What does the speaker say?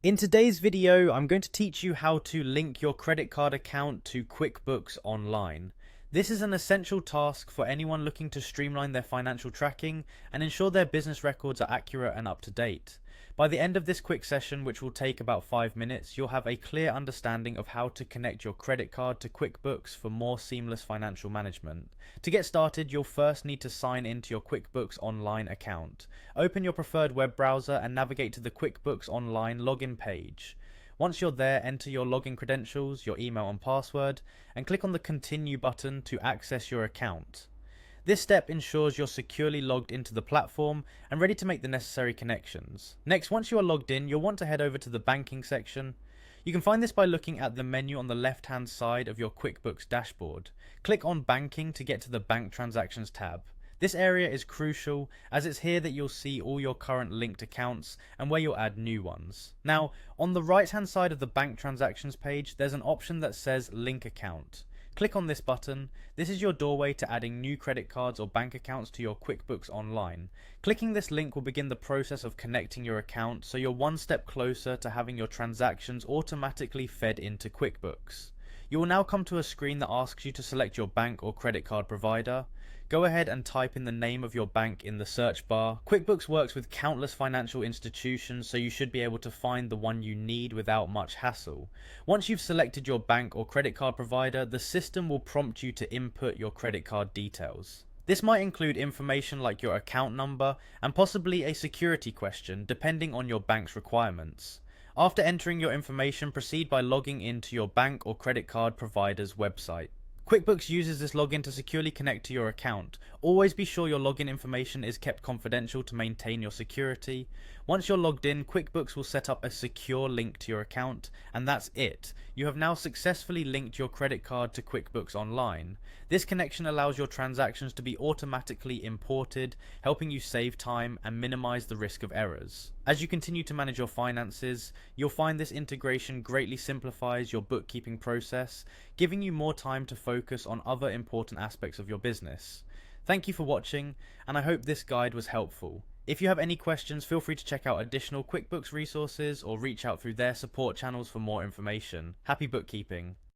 In today's video, I'm going to teach you how to link your credit card account to QuickBooks Online. This is an essential task for anyone looking to streamline their financial tracking and ensure their business records are accurate and up to date. By the end of this quick session, which will take about 5 minutes, you'll have a clear understanding of how to connect your credit card to QuickBooks for more seamless financial management. To get started, you'll first need to sign into your QuickBooks Online account. Open your preferred web browser and navigate to the QuickBooks Online login page. Once you're there, enter your login credentials, your email and password, and click on the Continue button to access your account. This step ensures you're securely logged into the platform and ready to make the necessary connections. Next, once you are logged in, you'll want to head over to the banking section. You can find this by looking at the menu on the left-hand side of your QuickBooks dashboard. Click on Banking to get to the Bank Transactions tab. This area is crucial as it's here that you'll see all your current linked accounts and where you'll add new ones. Now, on the right hand side of the bank transactions page, there's an option that says Link Account. Click on this button. This is your doorway to adding new credit cards or bank accounts to your QuickBooks Online. Clicking this link will begin the process of connecting your account, so you're one step closer to having your transactions automatically fed into QuickBooks. You will now come to a screen that asks you to select your bank or credit card provider. Go ahead and type in the name of your bank in the search bar. QuickBooks works with countless financial institutions, so you should be able to find the one you need without much hassle. Once you've selected your bank or credit card provider, the system will prompt you to input your credit card details. This might include information like your account number and possibly a security question depending on your bank's requirements. After entering your information, proceed by logging into your bank or credit card provider's website. QuickBooks uses this login to securely connect to your account. Always be sure your login information is kept confidential to maintain your security. Once you're logged in, QuickBooks will set up a secure link to your account, and that's it. You have now successfully linked your credit card to QuickBooks Online. This connection allows your transactions to be automatically imported, helping you save time and minimize the risk of errors. As you continue to manage your finances, you'll find this integration greatly simplifies your bookkeeping process, giving you more time to focus on other important aspects of your business. Thank you for watching, and I hope this guide was helpful. If you have any questions, feel free to check out additional QuickBooks resources or reach out through their support channels for more information. Happy bookkeeping!